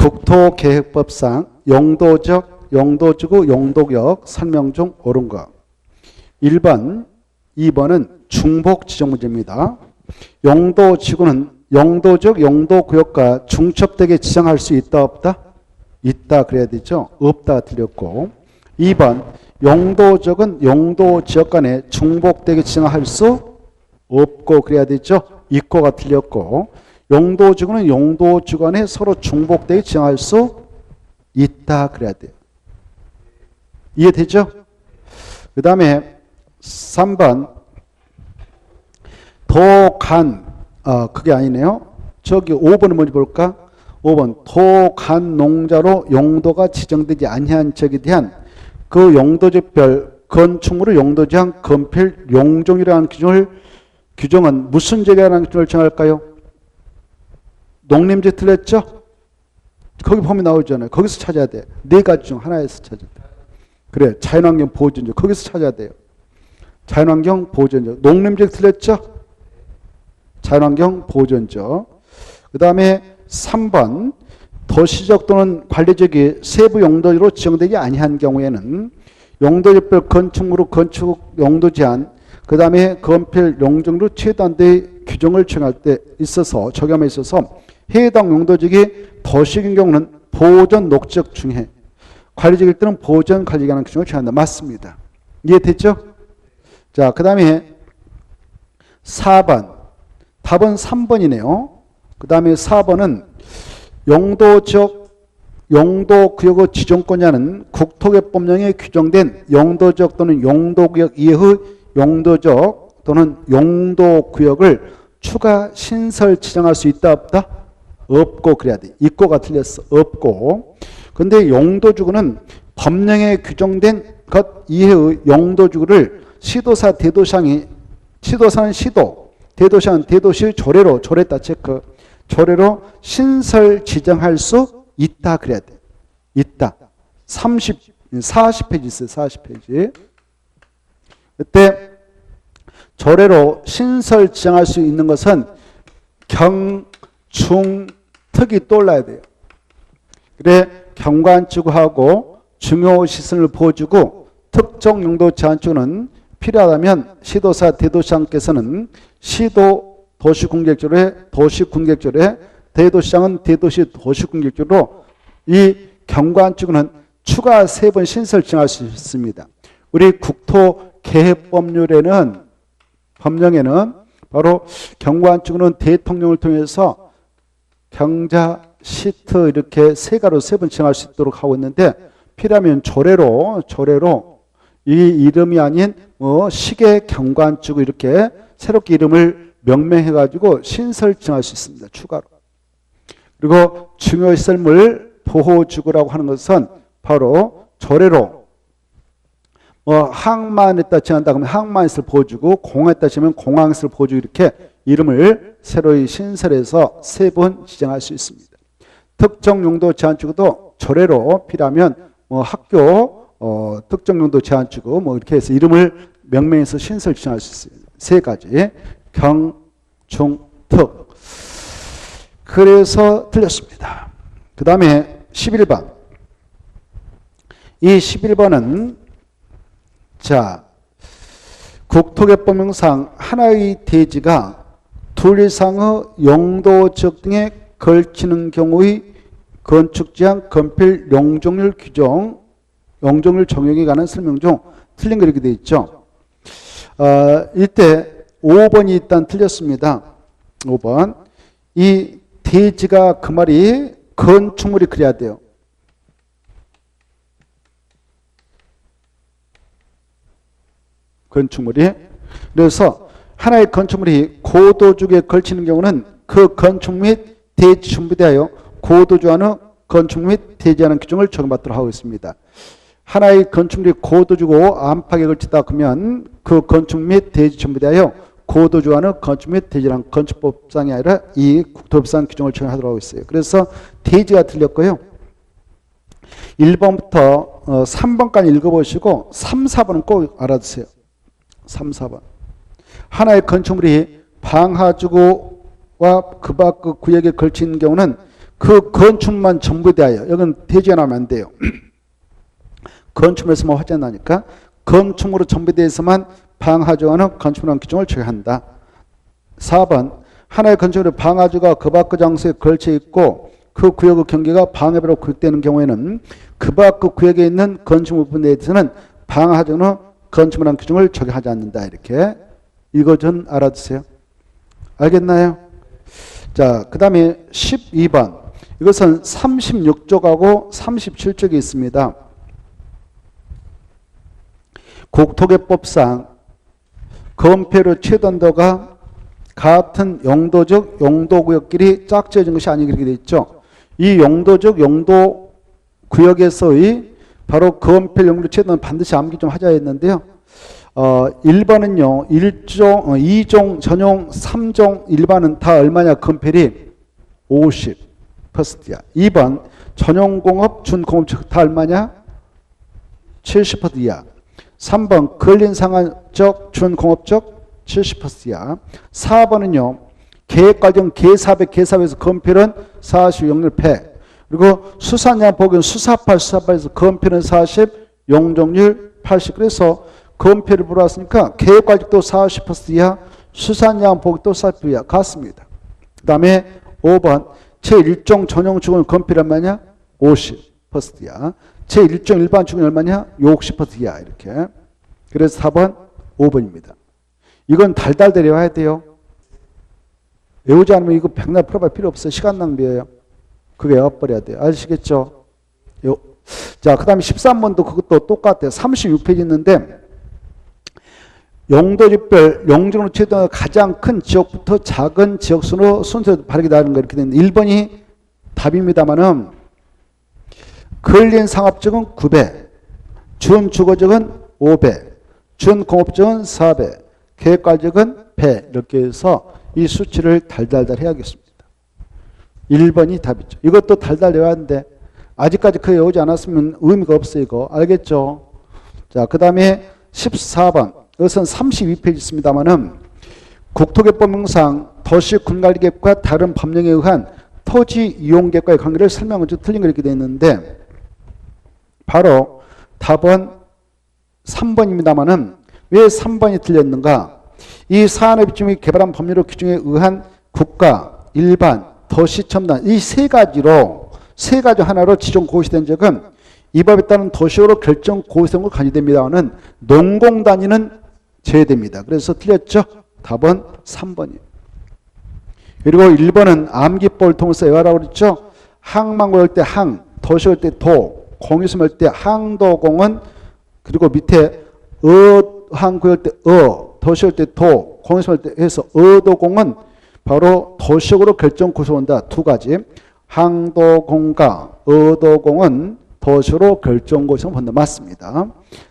국토계획법상 용도적, 용도지구, 용도구역 설명 중 옳은 것. 1번, 2번은 중복 지정 문제입니다. 용도지구는 용도적, 용도구역과 중첩되게 지정할 수 있다, 없다? 있다 그래야 되죠. 없다 틀렸고. 2번, 용도적은 용도지역 간에 중복되게 지정할 수 없고 그래야 되죠. 있고가 틀렸고. 용도지구는 용도지구 간에 서로 중복되게 지정할 수 있다 그래야 돼요. 이해되죠? 그 다음에 3번 도간, 그게 아니네요. 저기 5번은 뭔지 볼까? 5번 도간 농자로 용도가 지정되지 아니한 적에 대한 그 용도지별 건축물의 용도지한 건필 용종이라는 규정은 무슨 적이라는 규정을 정할까요? 농림지 틀렸죠? 거기 보면 나오잖아요. 거기서 찾아야 돼. 네 가지 중 하나에서 찾아야 돼. 그래, 자연환경 보존적 거기서 찾아야 돼요. 자연환경 보존적. 농림지 틀렸죠? 자연환경 보존적. 그 다음에 3번 도시적 또는 관리적이 세부 용도지로 지정되지 아니한 경우에는 용도지별 건축물의 건축 용도 제한, 그 다음에 건필 용적으로 최단대의 규정을 정할 때 있어서 적용에 있어서 해당 용도지역이 도시적인 경우는 보존 녹지역 중에 관리적일 때는 보존 관리에 관한 규정을 정한다. 맞습니다. 이해됐죠? 자, 그 다음에 4번 답은 3번이네요. 그 다음에 4번은 용도지역, 용도구역의 지정권자는 국토개법령에 규정된 용도지역 또는 용도구역 이외의 용도지역 또는 용도구역을 추가 신설 지정할 수 있다, 없다? 없고 그래야 돼. 있고가 틀렸어. 없고. 근데 용도지구는 법령에 규정된 것 이외의 용도지구를 시도사, 대도시장이, 시도사는 시도, 대도시장은 대도시 조례로, 조례다 체크, 조례로 신설 지정할 수 있다 그래야 돼. 있다. 40페이지 있어요. 40페이지. 그때 조례로 신설 지정할 수 있는 것은 경, 중, 특이 떠올라야 돼요. 그래 경관지구하고 중요시설을 보여주고 특정 용도 제한주는 필요하다면 시도사, 대도시장께서는 시도 도시군객조례, 도시군객조례, 대도시장은 대도시 도시군객조례로 이 경관지구는 추가 3번 신설 지정할 수 있습니다. 우리 국토계획법률에는 법령에는 바로 경관지구는 대통령을 통해서 경자, 시트 이렇게 3가로 3번 지정할 수 있도록 하고 있는데 필요하면 조례로 이 이름이 아닌 시계 경관지구 이렇게 새롭게 이름을 명명해가지고 신설 지정할 수 있습니다. 추가로. 그리고 중요시설물 보호지구라고 하는 것은 바로 조례로 항만에다 지정한다 그러면 항만시설 보호지구, 공항에다 지으면 공항시설 보호지구 이렇게 이름을 새로이 신설해서 3번 지정할 수 있습니다. 특정 용도 제한지구도 조례로 필요하면 학교 특정 용도 제한지구 이렇게 해서 이름을 명명해서 신설 지정할 수 있습니다. 3가지 경, 중, 특. 그래서 틀렸습니다. 그 다음에 11번. 이 11번은 자 국토개법령상 하나의 대지가 둘 이상의 용도지역 등에 걸치는 경우의 건축제한, 건필, 용적률 규정, 용적률 적용에 관한 설명 중 틀린 거 이렇게 되어 있죠. 이때 5번이 일단 틀렸습니다. 5번. 이 대지가 그 말이 건축물이 그래야 돼요. 건축물이. 그래서 하나의 건축물이 고도주에 걸치는 경우는 그 건축 및 대지 준비되어 고도주하는 건축 및 대지하는 규정을 적용받도록 하고 있습니다. 하나의 건축물이 고도주고 안팎에 걸치다 그러면 그 건축 및 대지 준비되어 고도주하는 건축 및 대지라는 건축법상이 아니라 이 국토법상 규정을 적용하도록 하고 있어요. 그래서 대지가 틀렸고요. 1번부터 3번까지 읽어보시고 3, 4번은 꼭 알아두세요. 3, 4번. 하나의 건축물이 방하주구와 그 밖 구역에 걸친 경우는 그 건축만 전부 대하여, 여기는 대지가 나오면 안 돼요. 건축물에서만 화재 나니까 건축물로 전부대해서만 방하주하는 건축물한 규정을 적용한다. 4번 하나의 건축물의 방하주가 그 밖의 장소에 걸쳐 있고 그 구역의 경계가 방해배로 구역되는 경우에는 그 밖의 구역에 있는 건축물 부분에 대해서는 방하주는 건축물한 규정을 적용하지 않는다. 이렇게 이거 좀 알아두세요. 알겠나요? 자, 그 다음에 12번. 이것은 36쪽하고 37쪽에 있습니다. 국토개법상 건폐료 최단도가 같은 용도적 용도구역끼리 짝지어진 것이 아니게 이렇게 되어 있죠. 이 용도적 용도구역에서의 바로 건폐 용도 최단도 반드시 암기 좀 하자 했는데요. 1번은요. 1종, 2종, 전용, 3종, 일반은 다 얼마냐? 건폐율이 50%야. 2번 전용공업, 준공업적 다 얼마냐? 70%야. 3번 근린상한적, 준공업적 70%야. 4번은요. 계획과정, 계사배, 계사배에서 건폐율은 40, 용률 100. 그리고 수산양 보기는 수사팔에서 건폐율은 40, 용적률 80. 그래서 건폐율을 물어왔으니까 계획과정도 40%야. 수산양 보기도 40%야. 같습니다. 그 다음에 5번 제1종 전용 주거는 건폐율 얼마냐? 50%야. 제1종 일반 주거는 얼마냐? 60%야. 이렇게. 그래서 4번, 5번입니다. 이건 달달 데려와야 돼요. 외우지 않으면 이거 백날 풀어볼 필요 없어요. 시간 낭비예요. 그게 외워버려야 돼요. 아시겠죠? 자, 그 다음에 13번도 그것도 똑같아요. 36페이지 있는데 용도지별, 용적으로 최대한 가장 큰 지역부터 작은 지역 순으로 순서를 바르게 나가는 거 이렇게 되는데 1번이 답입니다만은 근린상업적은 9배, 준주거적은 5배, 준공업적은 4배, 계획과적은 배 이렇게 해서 이 수치를 달달달 해야겠습니다. 1번이 답이죠. 이것도 달달 외워야 하는데 아직까지 그 외우지 않았으면 의미가 없어요. 이거 알겠죠? 자, 그 다음에 14번 이것은 32페이지 있습니다만은 국토개법명상 도시군관리계획과 다른 법령에 의한 토지 이용계획과의 관계를 설명은 좀 틀린 거 이렇게 되어 있는데 바로 답은 3번입니다만은 왜 3번이 틀렸는가? 이 사안의 비중이 개발한 법률의 규정에 의한 국가, 일반, 도시첨단 이 세 가지로 세 가지 하나로 지정 고시된 적은 이 법에 따른 도시로 결정 고시성을 간주됩니다만은 농공단위는 제외됩니다. 그래서 틀렸죠? 답은 3번이에요. 그리고 1번은 암기법을 통해서 외워라고 그랬죠? 항만고 할 때 항, 도시 할 때 도, 공유섬 할 때 항도공은 그리고 밑에 항구 할 때 도시 할 때 도, 공유섬 할 때 해서 도공은 바로 도시적으로 결정 고소한다. 두 가지. 항도공과 도공은 도시로 결정 고시성 본다. 맞습니다.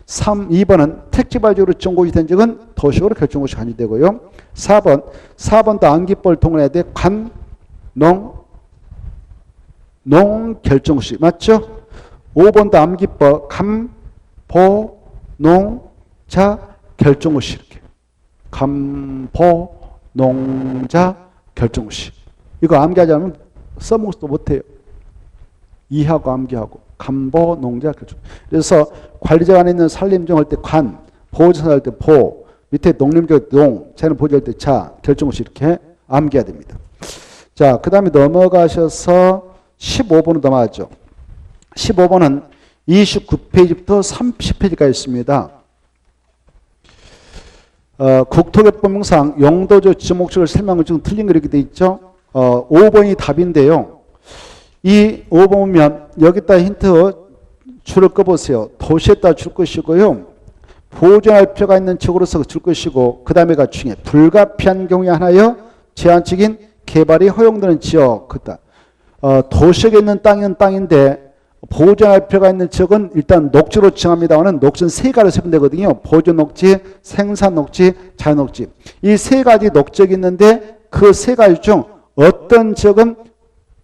2번은 택지발적으로 지정고시 된 적은 도시로 결정 고시 간주되고요. 4번도 암기법을 통해야 돼. 관, 농 결정 고시 맞죠? 5번도 암기법 감, 보, 농, 자 결정 고시 이렇게. 감, 보, 농자 결정시. 이거 암기하지 않으면 써먹지도 못해요. 이해하고 암기하고. 감보, 농자, 결정. 그래서 관리자 안에 있는 산림정 할 때 관, 보호자 할 때 보, 밑에 농림적 농, 자는 보호자 할 때 자, 결정시 이렇게 암기해야 됩니다. 자, 그 다음에 넘어가셔서 15번으로 넘어가죠. 15번은 29페이지부터 30페이지까지 있습니다. 국토개법명상 용도적 지정 목적을 설명을 좀 틀린 거 이렇게 돼 있죠. 5번이 답인데요. 이 5번 보면 여기다 힌트 줄을 꺼보세요. 도시에다 줄 것이고요. 보존할 필요가 있는 지역으로서 줄 것이고 그 다음에가 중에 불가피한 경우에 하나여 제한적인 개발이 허용되는 지역. 그다. 도시에 있는 땅은 땅인데 보존할 필요가 있는 지역은 일단 녹지로 지정합니다만 녹지는 세 가지로 세분되거든요. 보존 녹지, 생산 녹지, 자연 녹지. 이 세 가지 녹지역이 있는데 그 세 가지 중 어떤 지역은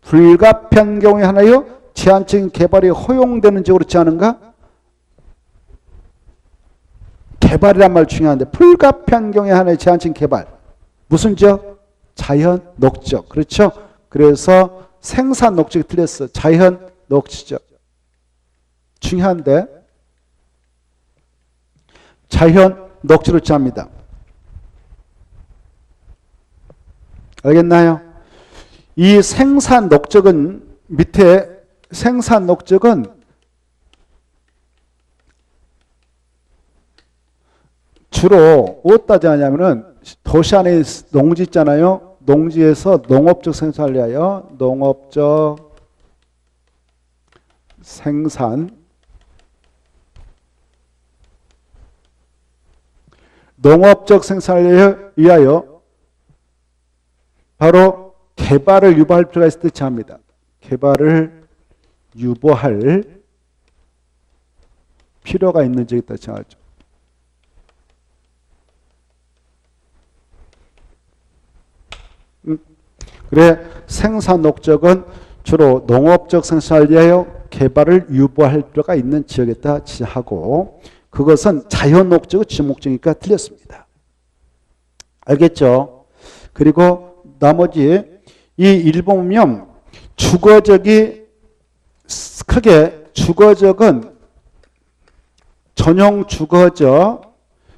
불가피한 경우에 하나여 제한적인 개발이 허용되는 지역으로 지정하는가? 개발이란 말 중요한데 불가피한 경우에 하나의 제한적인 개발. 무슨 지역? 자연 녹지역. 그렇죠? 그래서 생산 녹지가 틀렸어. 자연 녹지죠. 중요한데 자연 녹지로 취합니다. 알겠나요? 이 생산 녹적은 밑에 생산 녹적은 주로 어디다 하냐면은 도시 안에 농지 있잖아요. 농지에서 농업적 생산을 위하여 농업적 생산 농업적 생산을 위하여 바로 개발을 유보할 필요가 있을 때 취합니다. 개발을 유보할 필요가 있는 적이 있다 취하죠. 그래 생산 목적은 주로 농업적 생산을 위하여 개발을 유보할 필요가 있는 지역에다 지하고 그것은 자연 목적의 지목적이니까 틀렸습니다. 알겠죠? 그리고 나머지 이 1번 보면 주거적이 크게 주거적은 전용 주거적,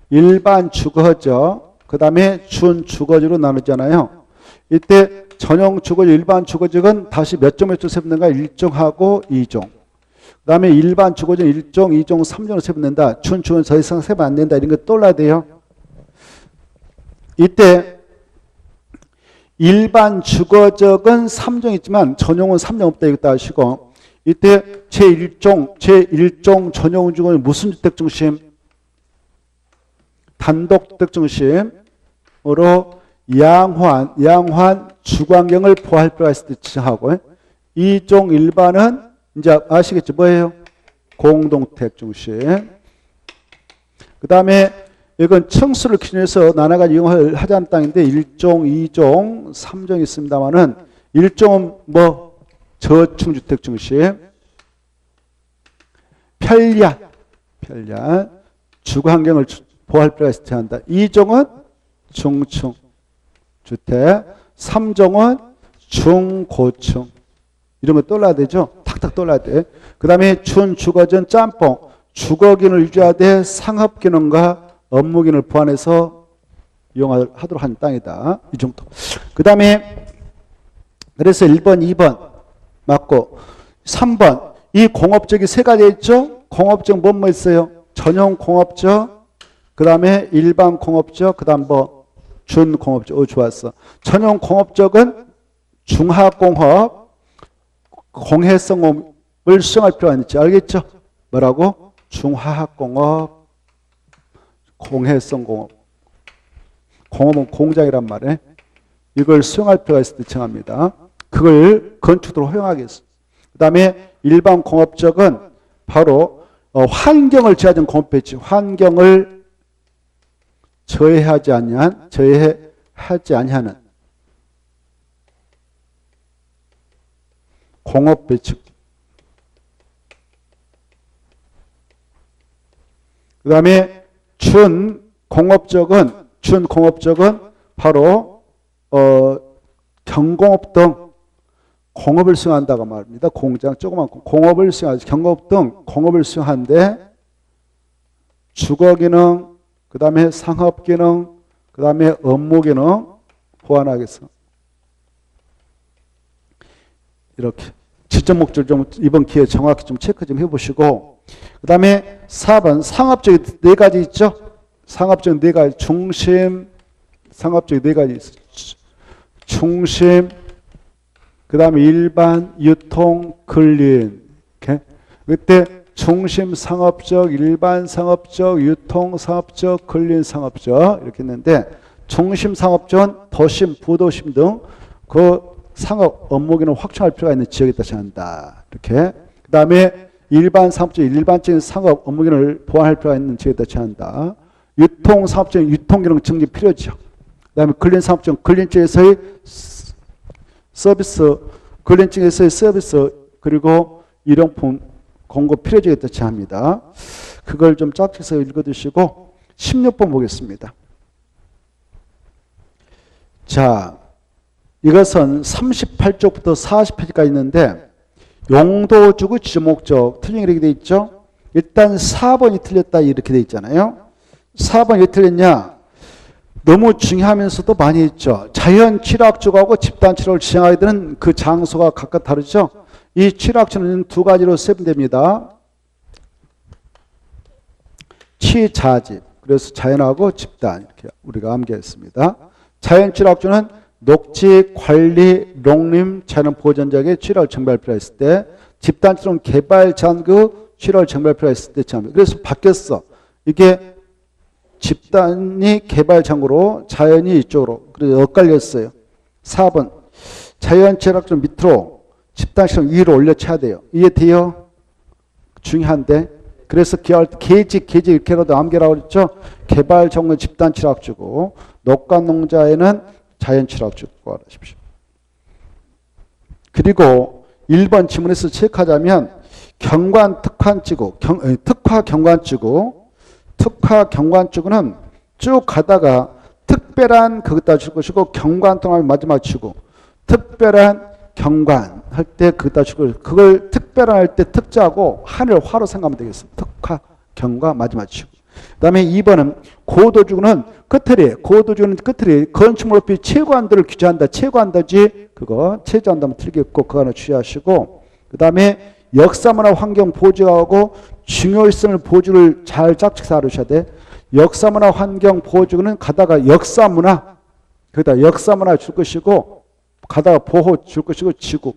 일반 주거적, 그 다음에 준주거적으로 나누잖아요. 이때 전용 주거적, 일반 주거적은 다시 몇 종 세분된가? 1종하고 2종. 그 다음에 일반 주거적 1종, 2종, 3종으로 세분된다. 준주거는 더 이상 세분 안 된다. 이런 거 떠올라야 돼요. 이때 일반 주거적은 3종 있지만 전용은 3종 없다 이것도 아시고 이때 제1종 전용 주거는 무슨 주택 중심? 단독 주택 중심으로 양환 주거환경을 보호할 필요가 있을 때 지정하고 2종 일반은 이제 아시겠죠? 뭐예요? 공동주택 중심. 그 다음에 이건 층수를 기준해서 나눠가지고 이용을 하자는 땅인데 1종, 2종, 3종이 있습니다만은 1종은 뭐 저층주택 중심, 편리한 주거환경을 보호할 필요가 있어야 한다. 2종은 중층 주택, 3종은 중고층. 이런 거 떠올라야 되죠? 탁탁 떠올라야 돼. 그 다음에 준주거전 짬뽕, 주거기능을 유지하되 상업기능과 업무기능을 보완해서 이용하도록 한 땅이다. 이 정도. 그 다음에 그래서 1번, 2번 맞고 3번 이 공업적이 세 가지 있죠? 공업적 뭐 있어요? 전용 공업적, 그 다음에 일반 공업적, 그 다음 뭐 준공업적. 좋았어. 전용 공업적은 중하공업, 공해성업을 수정할 필요가 있지. 알겠죠? 뭐라고? 중화학공업, 공해성 공업. 공업은 공장이란 말에 이걸 수용할 필요가 있을 때 정합니다. 그걸 건축으로 허용하겠습니다. 그 다음에 일반 공업적은 바로 환경을 제하는 공업배치. 환경을 저해하지 아니하는 공업배치. 그 다음에 준공업적은 바로 경공업 등 공업을 수행한다고 말합니다. 공장 조그만 공업을 수행하지. 경공업 등 공업을 수행하는데 주거기능, 그 다음에 상업기능, 그 다음에 업무기능 보완하겠어. 이렇게 지적 목적을 좀 이번 기회에 정확히 좀 체크 좀 해보시고, 그 다음에 4번 상업적이 네 가지 있죠. 상업적 네 가지. 중심, 상업적 네 가지 있어. 중심, 그 다음에 일반, 유통, 근린. 이렇게. 그때 중심 상업적, 일반 상업적, 유통 상업적, 근린 상업적 이렇게 있는데 중심 상업적은 도심, 부도심 등 그 상업 업무기능을 확충할 필요가 있는 지역에다 정한다. 이렇게. 그 다음에 일반 상업적, 일반적인 상업 업무기능을 보완할 필요가 있는 지역에다 정한다. 유통 상업적인 유통기능 증진 필요죠. 그 다음에 근린 상업적, 근린 쪽에서의 서비스, 근린 쪽에서의 서비스 그리고 일용품 공급 필요적에 대처합니다. 그걸 좀 짝지어서 읽어두시고 16번 보겠습니다. 자, 이것은 38쪽부터 40페이지까지 있는데 용도주구 지목적 틀린 게 이렇게 돼 있죠. 일단 4번이 틀렸다 이렇게 돼 있잖아요. 4번이 왜 틀렸냐? 너무 중요하면서도 많이 있죠. 자연 칠학주하고 집단 칠학을 지정하게 되는 그 장소가 각각 다르죠. 이 칠학주는 두 가지로 세분됩니다. 치자집, 그래서 자연하고 집단 이렇게 우리가 암기했습니다. 자연 칠학주는 녹지, 관리, 농림, 자연 보존적의 칠학을 정비할 필요가 있을 때, 집단 칠학은 개발, 잔그, 칠학을 정비할 필요가 있을 때 정비. 그래서 바뀌었어. 이게 집단이 개발 장구로 자연이 이쪽으로. 그래서 엇갈렸어요. 4번. 자연 칠학주 밑으로 집단 칠학 위로 올려쳐야 돼요. 이해돼요? 중요한데. 그래서 기할 때 계집 이렇게라도 암기라고 그랬죠. 개발 장구 집단 칠학주고 녹간 농자에는 자연 칠학주고 알아십시오. 그리고 1번 지문에서 체크하자면 경관 특환지구, 특화 경관지구, 특화 경관지구는 쭉 가다가 특별한 그것다 줄 것이고 경관 동안 마지막 지구. 특별한 경관 할 때 그것다 줄 것이고 그걸 특별한 할 때 특자고 하늘 화로 생각하면 되겠어. 특화 경관 마지막 지구. 그 다음에 2번은 고도주구는 끝틀이, 고도주구는 끝틀이 건축물 높이 최고한도를 규제한다. 최고한도지 그거 최저한도면 틀리겠고 그거 하나 주의하시고 그 다음에 역사문화 환경 보조하고 중요성을 보조를 잘 짝짓해서 알으셔야 돼. 역사문화 환경 보조는 가다가 역사문화 거기다 역사문화 줄 것이고 가다가 보호 줄 것이고 지구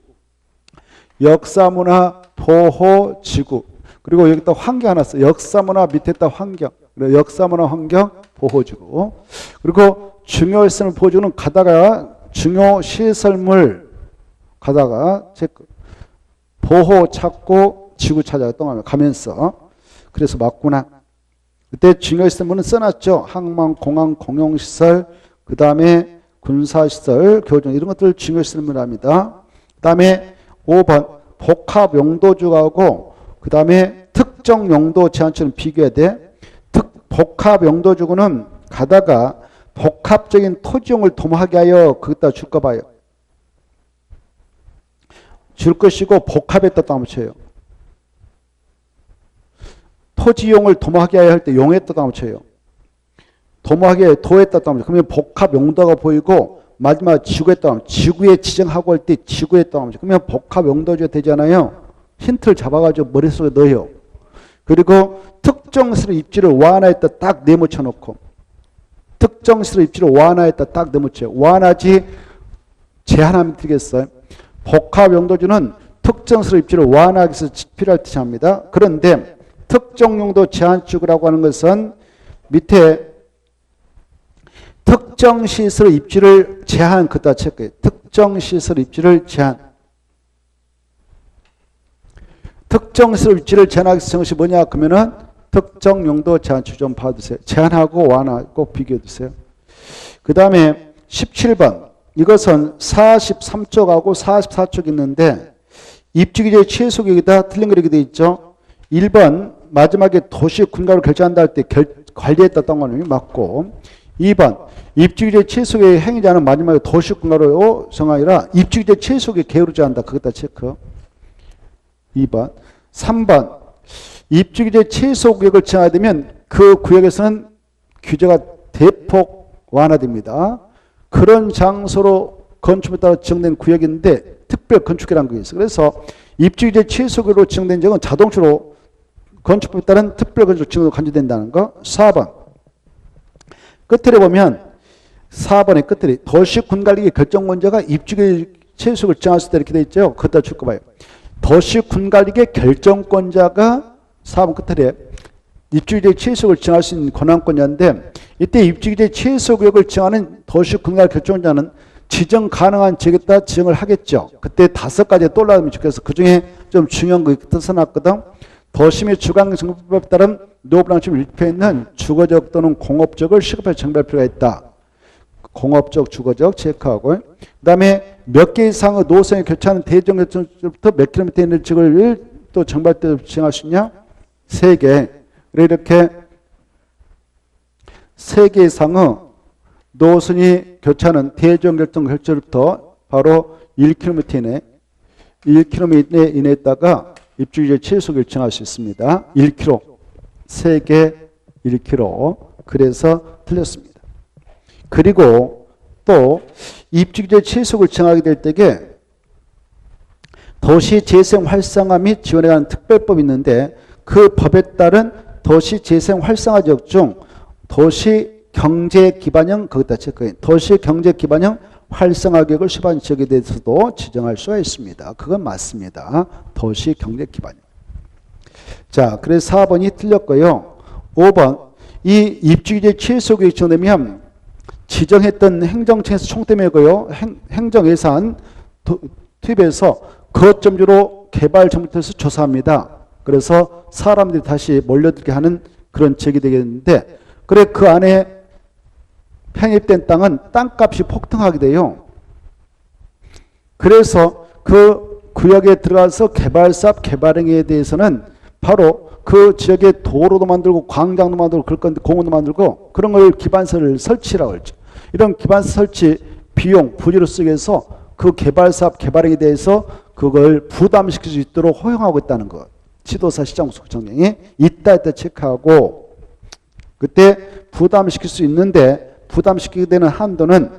역사문화 보호 지구 그리고 여기다 환경 하나 써. 역사문화 밑에다 환경 역사문화 환경 보호지구 그리고 중요성을 보조는 가다가 중요시설물 가다가 체크 보호 찾고 지구 찾아가 가면서 그래서 맞구나. 그때 중요시설물은 써놨죠. 항만, 공항, 공용시설, 그 다음에 군사시설, 교정 이런 것들 중요시설물합니다. 그 다음에 5번 복합용도주하고 그 다음에 특정용도 제한처럼 비교해야 돼. 복합용도주구는 가다가 복합적인 토지용을 도모하게 하여 그것다 줄까 봐요. 줄 것이고 복합했다 다음 쳐요. 토지용을 도모하게 하여 할 때 용했다 다음 쳐요. 도모하게 도했다 다음 쳐요. 그러면 복합 용도가 보이고 마지막 지구했다 다음 지구에 지정하고 할 때 지구했다 다음 쳐요. 그러면 복합 용도가 되잖아요. 힌트를 잡아가지고 머릿속에 넣어요. 그리고 특정시설 입지를 완화했다 딱 내묻혀 놓고 특정시설 입지를 완화했다 딱 내묻혀요. 완화지 제한하면 되겠어요. 복합용도주는 특정시설 입지를 완화하기 위해서 필요할 때 합니다. 그런데 특정용도 제한축이라고 하는 것은 밑에 특정시설 입지를 제한 그다 체크해요. 특정시설 입지를 제한 특정시설 입지를 제한하기 위해서 정시 뭐냐 그러면은 특정용도 제한축 좀 봐두세요. 제한하고 완화 꼭 비교해두세요. 그 다음에 17번 이것은 43쪽하고 44쪽 있는데 입지규제 최소격이다 틀린 거 이렇게 돼 있죠. 1번 마지막에 도시 군가를 결정한다 할 때 관리했다던 거는 맞고 2번 입지규제 최소격의 행위자는 마지막에 도시 군가로 정하기라 입지규제 최소격에 게으르지 않는다. 그것다 체크. 2번 3번 입지규제 최소구역을 정하게 되면 그 구역에서는 규제가 대폭 완화됩니다. 그런 장소로 건축에 따라 지정된 구역인데 특별 건축이라는 게 있어요. 그래서 입지규제 최소구역으로 지정된 지역은 자동차로 건축법에 따른 특별 건축 지정으로 간주된다는 거. 4번 끝에 보면 4번의 끝에 도시군관리의 결정권자가 입지규제 최소구역을 정할 때 이렇게 돼 있죠. 그것다 줄거 봐요. 도시군관리의 결정권자가 4번 끝에 입지규제 최소구역을 정할 수 있는 권한권자인데 이때 입지규제 최소구역을 정하는 도시군관리 결정자는 지정 가능한 지역에다 지정을 하겠죠. 그때 5가지 또 올라가면 좋겠어. 그중에 좀 중요한 거 써놨거든. 도시 및 주관정보법에 따른 노블랑집 일표에 있는 주거적 또는 공업적을 시급하게 정비할 필요가 있다. 공업적, 주거적 체크하고 그 다음에 몇 개 이상의 노선에 교차하는 대정교통부터 몇 킬로미터 있는 지역을 또 정비할 때 지정할 수 있냐? 3개. 이렇게 3개 이상의 노선이 교차하는 대정교통 결절부터 바로 1km 이내, 1km 이내에다가 입주기재 취소를 일정할 수 있습니다. 1km, 세개 1km. 그래서 틀렸습니다. 그리고 또 입주기재 취소를 정하게 될 때에 도시 재생 활성화 및 지원에 관한 특별법이 있는데 그 법에 따른 도시 재생 활성화 지역 중 도시 경제 기반형 거기다 체크해. 도시 경제 기반형 활성화 계획을 수반 지역에 대해서도 지정할 수가 있습니다. 그건 맞습니다. 도시 경제 기반형. 자, 그래서 4번이 틀렸고요. 5번 이 입주기재 취소 계획이 지정되면 지정했던 행정청에서 총대매고요. 행정예산 투입해서 거점주로 개발 정부에서 조사합니다. 그래서 사람들이 다시 몰려들게 하는 그런 지역이 되겠는데 그래 그 안에 편입된 땅은 땅값이 폭등하게 돼요. 그래서 그 구역에 들어가서 개발사업 개발행위에 대해서는 바로 그 지역에 도로도 만들고 광장도 만들고 그럴 건데 공원도 만들고 그런 걸 기반서를 설치라고 했죠. 이런 기반서 설치 비용 부지로 쓰기 위해서 그 개발사업 개발행위에 대해서 그걸 부담시킬 수 있도록 허용하고 있다는 것. 지도사 시장구청장이 있다 체크하고 그때 부담시킬 수 있는데 부담시키게 되는 한도는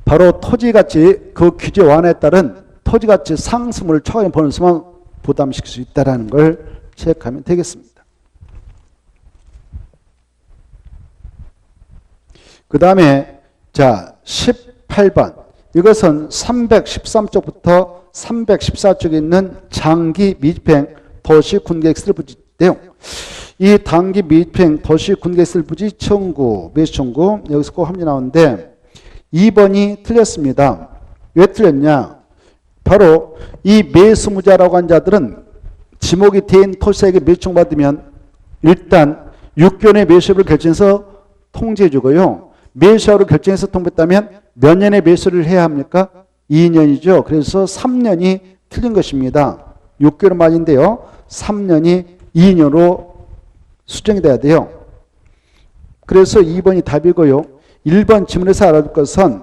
바로 토지가치 그 규제 완화에 따른 토지가치 상승을 초과하는 보너스만 부담시킬 수 있다는 걸 체크하면 되겠습니다. 그 다음에 자 18번 이것은 313쪽부터 314쪽에 있는 장기 미집행 도시 군계획서를 부지인데요. 이 단기 미집행 도시 군계획서를 부지 청구, 매수 청구 여기서 꼭 함이 나오는데 2번이 틀렸습니다. 왜 틀렸냐? 바로 이 매수무자라고 한 자들은 지목이 대인 토지에게 매수 청구받으면 일단 6개월의 매수를 결정해서 통지해 주고요. 매수를 결정해서 통보했다면 몇 년의 매수를 해야 합니까? 2년이죠. 그래서 3년이 틀린 것입니다. 6개월 말인데요. 3년이 2년으로 수정이 돼야 돼요. 그래서 2번이 답이고요. 1번 지문에서 알아둘 것은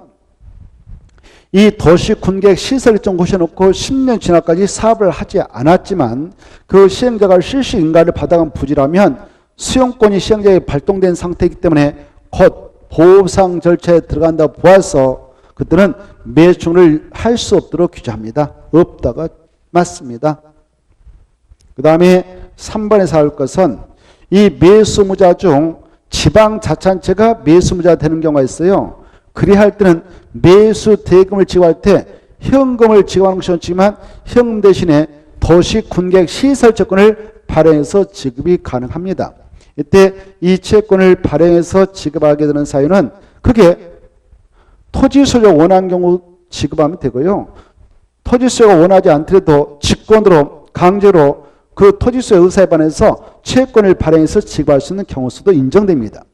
이 도시 군계획 시설 일정 고셔놓고 10년 지나까지 사업을 하지 않았지만 그 시행자가 실시 인가를 받아간 부지라면 수용권이 시행자에 발동된 상태이기 때문에 곧 보상 절차에 들어간다고 보아서 그때는 매수를 할 수 없도록 규제합니다. 없다가 맞습니다. 그 다음에 3번에서 알 것은 이 매수무자 중 지방자치단체가 매수무자가 되는 경우가 있어요. 그리할 때는 매수 대금을 지급할 때 현금을 지급하는 것이 좋지만 현금 대신에 도시 군계획 시설 채권을 발행해서 지급이 가능합니다. 이때 이 채권을 발행해서 지급하게 되는 사유는 그게 토지 소유가 원하는 경우 지급하면 되고요. 토지 소유가 원하지 않더라도 직권으로 강제로 그 토지 소유 의사에 반해서 채권을 발행해서 지급할 수 있는 경우 수도 인정됩니다.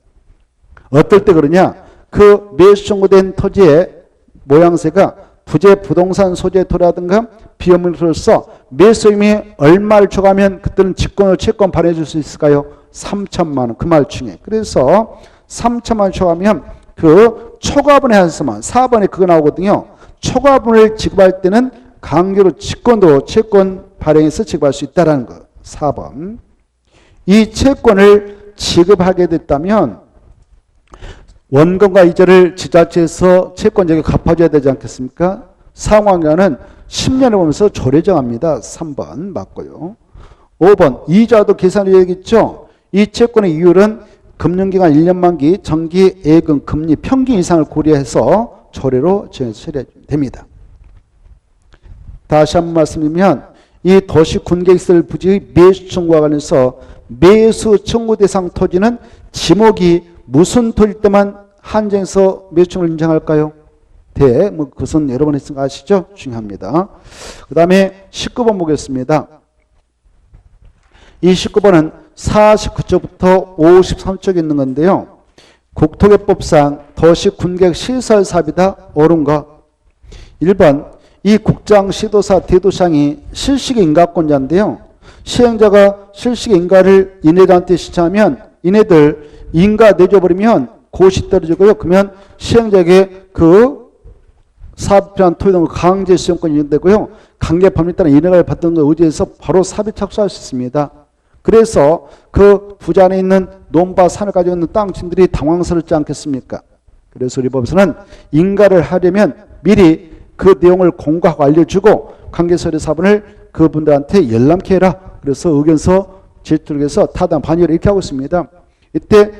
어떨 때 그러냐? 그 매수 청구된 토지의 모양새가 부재 부동산 소재 토라든가 비현물로서 매수임이 얼마를 초과하면 그때는 직권으로 채권 발행해 줄 수 있을까요? 3천만 원. 그 말 중에. 그래서 3천만 원 초과하면 그 초과분에 한서만 4번에 그거 나오거든요. 초과분을 지급할 때는 강제로 직권으로 채권 발행해서 지급할 수 있다는 거. 4번. 이 채권을 지급하게 됐다면 원금과 이자를 지자체에서 채권자에게 갚아줘야 되지 않겠습니까? 상환기간은 10년을 보면서 조례 정합니다. 3번 맞고요. 5번 이자도 계산이 되겠죠. 이 채권의 이율은 금융기간 1년 만기 정기 예금 금리 평균 이상을 고려해서 조례로 정해서 처리해주면 됩니다. 다시 한번 말씀드리면 이 도시 군계획설 부지의 매수 청구와 관련해서 매수 청구 대상 토지는 지목이 무슨 토지일 때만 한정해서 매수 청구를 인정할까요? 뭐 그것은 여러 번 했으니까 아시죠? 중요합니다. 그 다음에 19번 보겠습니다. 이 19번은 49쪽부터 53쪽에 있는 건데요. 국토개법상 도시 군계획 시설 사업이다. 옳은가? 1번 이 국장, 시도사, 대도시장이 실시계 인가권자인데요. 시행자가 실시계 인가를 이네들한테 신청하면 이네들 인가 내줘버리면 고시 떨어지고요. 그러면 시행자에게 그 사업에 필요한 토지 등을 강제 수용권이 인정되고요. 관계 법률에 따른 인허가를 받던 것에 의지해서 바로 사업에 착수할 수 있습니다. 그래서 그 부자 안에 있는 논바 산을 가지고 있는 땅주인들이 당황스럽지 않겠습니까? 그래서 우리 법에서는 인가를 하려면 미리 그 내용을 공고하고 알려주고 관계서류 사본을 그분들한테 열람케 해라. 그래서 의견서 제출을 해서 타당 반의를 이렇게 하고 있습니다. 이때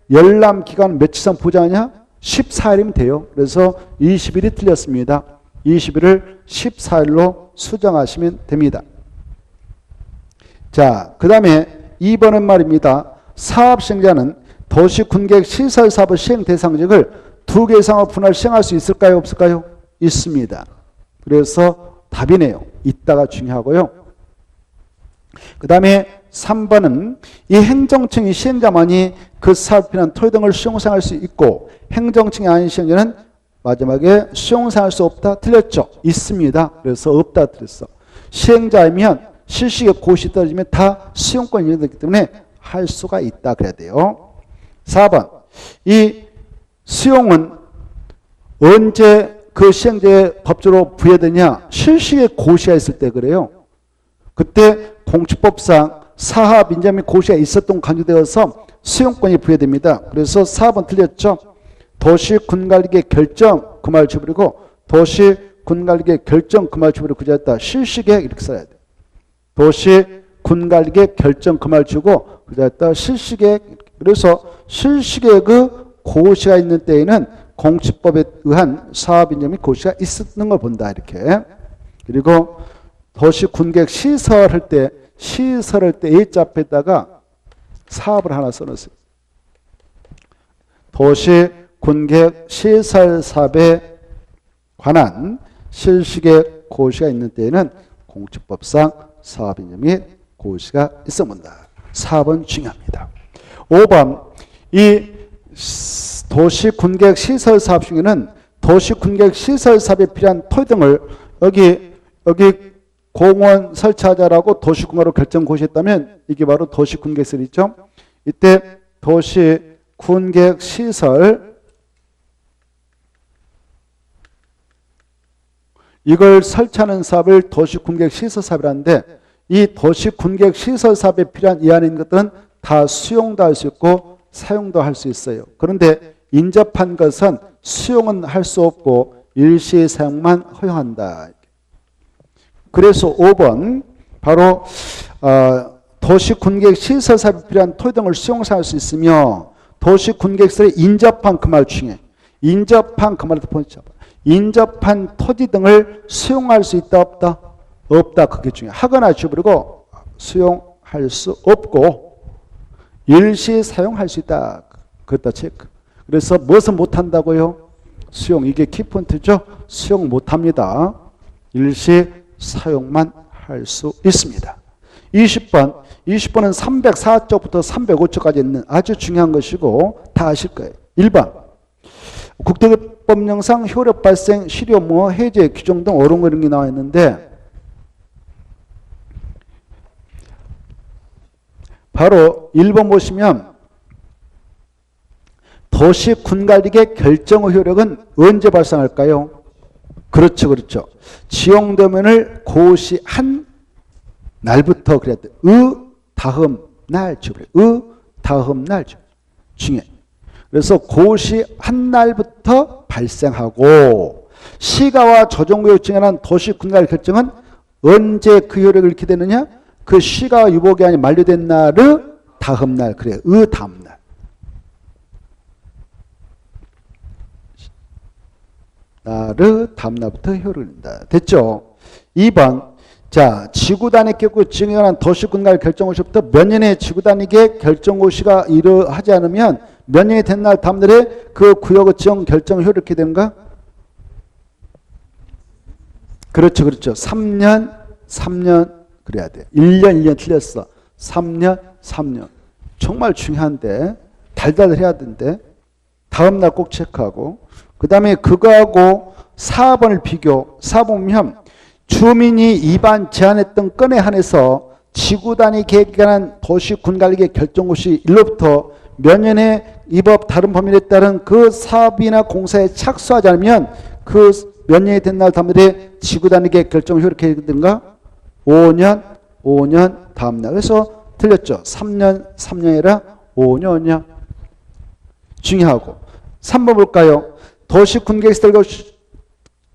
열람 기간 며칠 이상 보장하냐? 14일이면 돼요. 그래서 20일이 틀렸습니다. 20일을 14일로 수정하시면 됩니다. 자, 그 다음에 2번은 말입니다. 사업시행자는 도시군계획 시설사업 시행 대상지역을 2개 이상으로 분할 시행할 수 있을까요? 없을까요? 있습니다. 그래서 답이네요. 있다가 중요하고요. 그 다음에 3번은 이 행정청이 시행자만이 그 사업에 필요한 토지 등을 수용사용할 수 있고 행정청이 아닌 시행자는 마지막에 수용사용할 수 없다. 틀렸죠? 있습니다. 그래서 없다. 틀렸어. 시행자이면 실시에 고시 떨어지면 다 수용권이 인정되기 때문에 할 수가 있다. 그래야 돼요. 4번. 이 수용은 언제 그 시행자의 법적으로 부여되냐? 실시에 고시가 있을 때 그래요. 그때 공chức 법상 사하 민자 및 고시가 있었던 간주되어서 수용권이 부여됩니다. 그래서 4번 틀렸죠. 도시군관리계 결정 그 말 지부리고 도시군관리계 결정 그 말 지부리고 그자였다. 실시계획 이렇게 써야 돼. 도시군관리계 결정 그 말 지우고 그자였다. 실시계획. 그래서 실시계획의 고시가 있는 때에는 공chức 법에 의한 사업 인정 및 고시가 있는 걸 본다. 이렇게. 그리고 도시군계획 시설할 때 A자 앞에다가 사업을 하나 써놓으세요. 도시군계획 시설 사업에 관한 실시계획 고시가 있는 때에는 공chức 법상 사업 인정 및 고시가 있어 본다. 4번 중요합니다. 5번 이 도시군계획 시설 사업 중에는 도시군계획 시설 사업에 필요한 토지 등을 여기 공원 설치하자라고 도시군가로 결정 고시했다면 이게 바로 도시군계획설이죠. 이때 도시군계획 시설 이걸 설치하는 사업을 도시군계획 시설 사업이라는데 이 도시군계획 시설 사업에 필요한 이 안에 있는 것들은 다 수용도 할 수 있고 사용도 할 수 있어요. 그런데 인접한 것은 수용은 할 수 없고 일시 사용만 허용한다. 그래서 5번 바로 도시군계획 시설 사업에 필요한 토지 등을 수용사할 수 있으며 도시군계획설에 인접한 그 말 중에 인접한 그 말을 포인트 잡아. 인접한 토지 등을 수용할 수 있다 없다? 없다. 그게 중요해. 하거나 지워버리고 수용할 수 없고 일시 사용할 수 있다. 그것다 체크. 그래서 무엇은 못한다고요? 수용. 이게 키포인트죠. 수용 못합니다. 일시 사용만 할 수 있습니다. 20번은 304쪽부터 305쪽까지 있는 아주 중요한 것이고 다 아실 거예요. 1번 국토법령상 효력 발생, 실효무효, 해제, 규정 등 어려운 거 이런 게 나와 있는데 바로 1번 보시면 도시군관리계 결정의 효력은 언제 발생할까요? 그렇죠. 지용도면을 고시한 날부터 그래야 돼. 다음 날 중에. 그래서 고시한 날부터 발생하고 시가와 조정구역 중에는 도시군관리 결정은 언제 그 효력을 잃게 되느냐? 그 시가와 유보기한이 만료된 날의 다음 날. 그래. 다음 날. 날의 다음 날부터 효력을 잃는다. 됐죠? 2번. 자, 지구단위 결구 지정에 관한 도시군관리 결정고시부터 몇 년에 지구단위계 결정고시가 이루어지지 않으면 몇 년이 된 날 다음 날에 그 구역의 지정 결정 효력이 이렇게 되는가? 그렇죠. 3년 그래야 돼. 1년 틀렸어. 3년. 정말 중요한데 달달 해야 되는데 다음 날 꼭 체크하고 그 다음에 그거하고 4번을 비교. 4번 보면 주민이 입안 제안했던 건에 한해서 지구단위 계획에 관한 도시군관리계획 결정고시 일로부터 몇 년에 이 법 다른 법률에 따른 그 사업이나 공사에 착수하지 않으면 그 몇 년이 된 날 다음날에 지구 단위계 결정을 이렇게 되든가 5년 다음 날. 그래서 틀렸죠. 3년 아니라 5년이야. 중요하고. 3번 볼까요? 도시 군계시설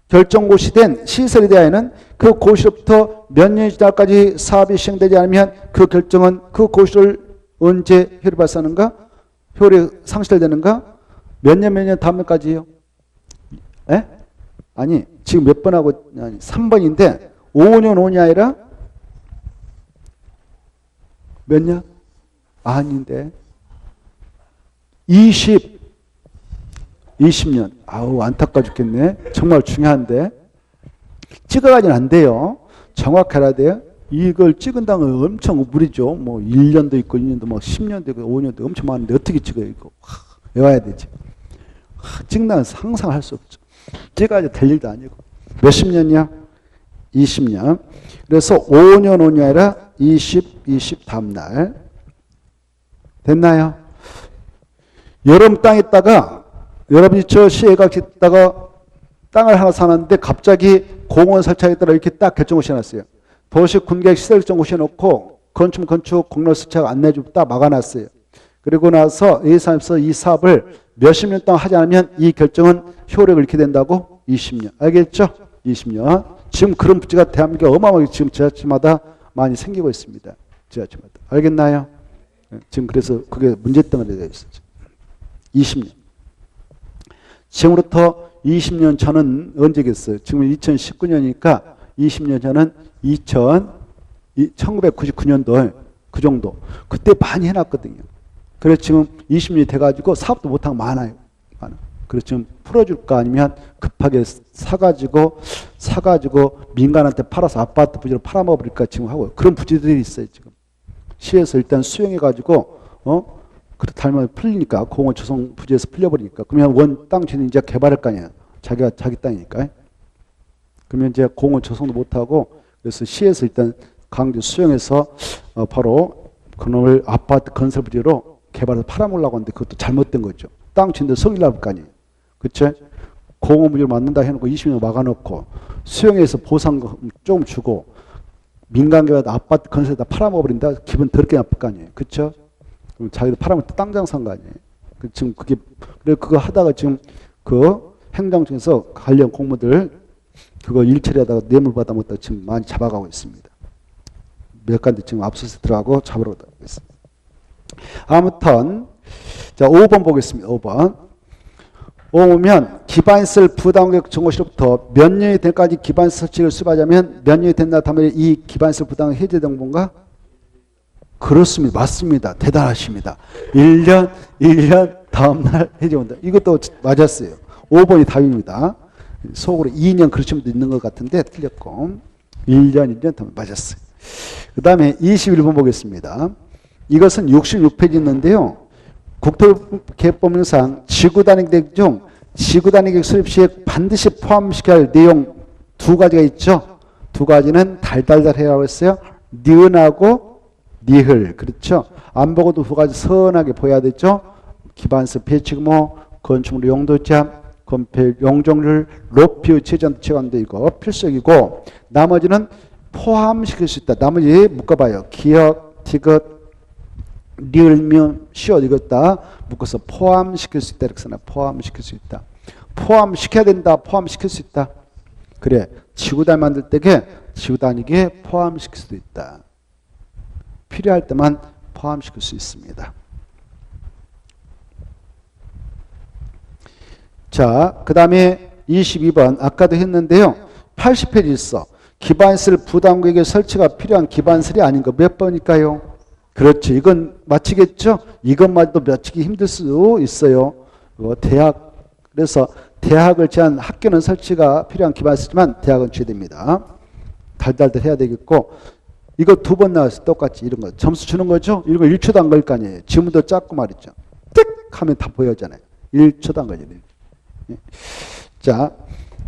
결정고시 된 시설에 대하여는 그 고시로부터 몇 년이 지날까지 사업이 시행되지 않으면 그 결정은 그 고시를 언제 효력이 발생하는가? 효력이 상실되는가? 몇 년 다음 년까지요? 에? 아니 지금 몇 번 하고 아니 3번인데 5년 아니라 몇 년? 아닌데 20년. 아우 안타까워 죽겠네. 정말 중요한데 찍어가지는 안 돼요. 정확히 알아야 돼요. 이걸 찍은 다음에 엄청 무리죠. 뭐 1년도 있고 2년도 뭐 10년도 있고 5년도 엄청 많은데 어떻게 찍어요 이거. 외워야 되지. 찍는 항상 할 수 없죠. 찍어가지고 될 일도 아니고. 몇십 년이야? 20년. 그래서 5년 아니라 20 다음 날. 됐나요? 여러분 땅에 있다가 여러분이 저 시에가 있다가 땅을 하나 사는데 갑자기 공원 설치하겠다고 이렇게 딱 결정고시 해놨어요. 도시 군계획 시설 결정고시 해놓고 건축 공로 설치하고 안내주고 딱 막아놨어요. 그리고 나서 예산에서 이 사업을 몇십 년 동안 하지 않으면 이 결정은 효력을 잃게 된다고? 20년. 알겠죠? 20년. 지금 그런 부지가 대한민국에 어마어마하게 지금 지자체마다 많이 생기고 있습니다. 지자체마다. 알겠나요? 지금 그래서 그게 문제 때문에 되어 있어요. 20년. 지금부터 20년 전은 언제겠어요? 지금 2019년이니까 20년 전은 1999년도 그 정도. 그때 많이 해놨거든요. 그래서 지금 20년이 돼가지고 사업도 못하고 많아요. 그래서 지금 풀어줄까 아니면 급하게 사가지고 민간한테 팔아서 아파트 부지로 팔아먹어버릴까 지금 하고 그런 부지들이 있어요. 지금 시에서 일단 수용해가지고 달면 풀리니까 공원 조성 부지에서 풀려버리니까 그러면 원 땅 주인 이제 개발할 거 아니야. 자기 땅이니까. 그러면 이제 공원 조성도 못하고 그래서 시에서 일단 강제 수용해서 바로 그놈을 아파트 건설 부지로 개발해서 팔아먹으려고 하는데 그것도 잘못된 거죠. 땅 주인들 성일날 할 거 아니에요. 그쵸? 공원 부지로 만든다 해놓고 20년 막아놓고 수용해서 보상 좀 주고 민간 개발 아파트 건설에다 팔아먹어버린다 기분 더럽게 나쁠 거 아니에요. 그쵸? 그럼 자기도 팔아먹을 때 땅 장사한 거 아니에요. 지금 그거 하다가 지금 그 행정청에서 관련 공무들 그거 일 처리하다가 뇌물 받아 못하고 지금 많이 잡아가고 있습니다. 몇 가지 지금 압수수색 들어가고 잡으러 가고 있습니다. 아무튼 자 5번 보겠습니다. 5번. 5면 기반시설 부담금액 정고시로부터 몇 년이 될 때까지 기반시설 설치를 수립하자면 몇 년이 된다 하면 이 기반시설 부담금 해제된 건가? 그렇습니다. 맞습니다. 대단하십니다. 1년 다음날 해제온다. 이것도 맞았어요. 5번이 답입니다. 속으로 2년 그러신 분도 있는 것 같은데 틀렸고 1년 다음에 맞았어요. 그 다음에 21번 보겠습니다. 이것은 66페이지 있는데요. 국토개법령상 지구단위계획 중 지구단위계획 수립 시에 반드시 포함시켜야 할 내용 두 가지가 있죠. 두 가지는 달달달해라고 했어요. 니은하고 니흘. 그렇죠. 안 보고도 두 가지 선하게 보여야 되죠. 기반서 배치규모, 건축물 용도 제한, 건폐 용적률, 높이 최전 체감도 이거 필수적이고 나머지는 포함시킬 수 있다. 나머지 묶어봐요. 기억, 티귿, 리을, 미음, 시옷 이것 다 묶어서 포함시킬 수 있다. 이렇게 써놔. 포함시킬 수 있다. 포함시켜야 된다. 포함시킬 수 있다. 그래. 지구단 만들 때게 지구단위기에 포함시킬 수도 있다. 필요할 때만 포함시킬 수 있습니다. 자, 그 다음에 22번 아까도 했는데요. 80페이지 있어. 기반시설 부담구역의 설치가 필요한 기반시설이 아닌 거 몇 번일까요? 그렇죠. 이건 맞히겠죠? 이것마저도 맞히기 힘들 수 있어요. 그래서 대학을 제한 학교는 설치가 필요한 기반시설이지만 대학은 취해됩니다. 달달달 해야 되겠고 이거 두 번 나왔어요. 똑같이 이런 거. 점수 주는 거죠? 이런 거 1초도 안 걸릴 거 아니에요. 지문도 작고 말이죠. 띡 하면 다 보여잖아요. 1초도 안 걸리네. 자,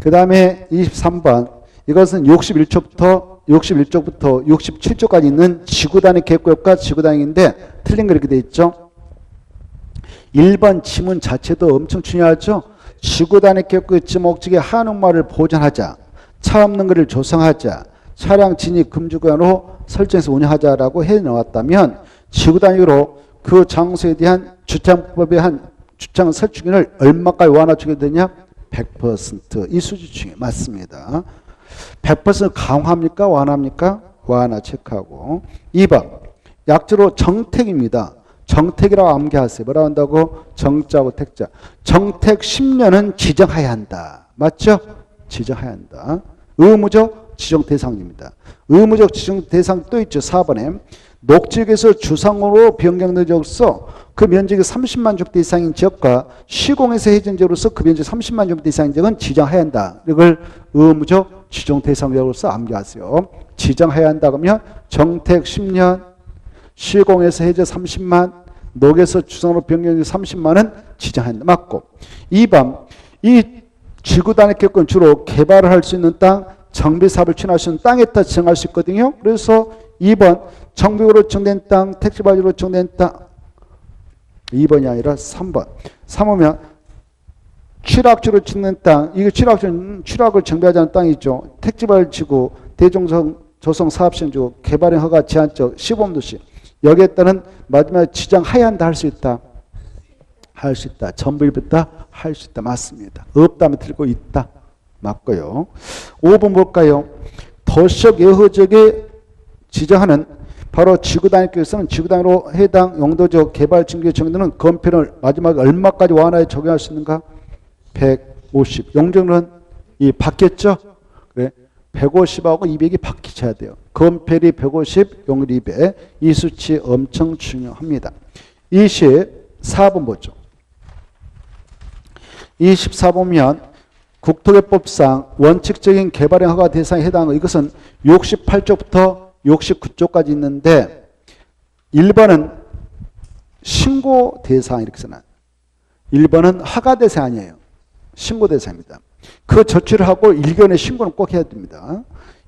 그 다음에 23번. 이것은 61쪽부터 67쪽까지 있는 지구단위 계획구역과 지구단위인데 틀린 거 이렇게 돼 있죠. 1번 지문 자체도 엄청 중요하죠. 지구 단위 계획의 목적의 한옥마을을 보존하자, 차 없는 거리를 조성하자, 차량 진입 금지 구간으로 설정해서 운영하자라고 해놓았다면 지구 단위로 그 장소에 대한 주차법의 한 주차장 설치기를 얼마까지 완화하게 되냐? 100%. 이 수지중에 맞습니다. 100% 강화합니까? 완화합니까? 완화 체크하고. 2번 약자로 정택입니다. 정택이라고 암기하세요. 뭐라고 한다고? 정자하고 택자. 정택 10년은 지정해야 한다. 맞죠? 지정해야 한다. 의무적 지정 대상입니다. 의무적 지정 대상 또 있죠. 4번에 녹지역에서 주상으로 변경된 지역으로서 그 면적이 30만 제곱미터 이상인 지역과 시공에서 해진 지역으로서 그 면적이 30만 제곱미터 이상인 지역은 지정해야 한다. 이걸 의무적 지정 대상으로서 암기하세요. 지정해야 한다 그러면 정택 10년, 시공에서 해제 30만, 녹에서 주상으로 변경된 30만은 지정해야 한다. 맞고. 2번 이 지구단위 계획권 주로 개발을 할 수 있는 땅, 정비사업을 추진할 수 있는 땅에 따라 지정할 수 있거든요. 그래서 2번 정비구로 지정된 땅, 택지발주로 지정된 땅. 2번이 아니라 3번. 3번이면 취락지로 짓는 땅, 이게 취락을 정비하자는 땅이죠. 택지발지구, 대종성 사업시행지구, 개발행 허가 제한적 시범도시. 여기에 따른 마지막에 지정해야 한다, 할 수 있다. 할 수 있다. 전부 일부다 할 수 있다. 맞습니다. 없다면 틀고 있다. 맞고요. 5번 볼까요? 도시적 예후적에 지정하는 바로 지구단위계획에서는 지구단위로 해당 용도적 개발 증기에 정되는 건폐를 마지막에 얼마까지 완화에 적용할 수 있는가? 150. 용적률은 이 바뀌었죠? 그래. 150하고 200이 바뀌셔야 돼요. 건폐율이 150, 용률 200. 이 수치 엄청 중요합니다. 24번 보죠. 24번면 국토개법상 원칙적인 개발행 허가 대상에 해당하는 이것은 68조부터 69조까지 있는데 1번은 신고 대상 이렇게 써놔요. 1번은 허가 대상 아니에요. 신고 대상입니다. 그 조치를 하고 1견의 신고는 꼭 해야 됩니다.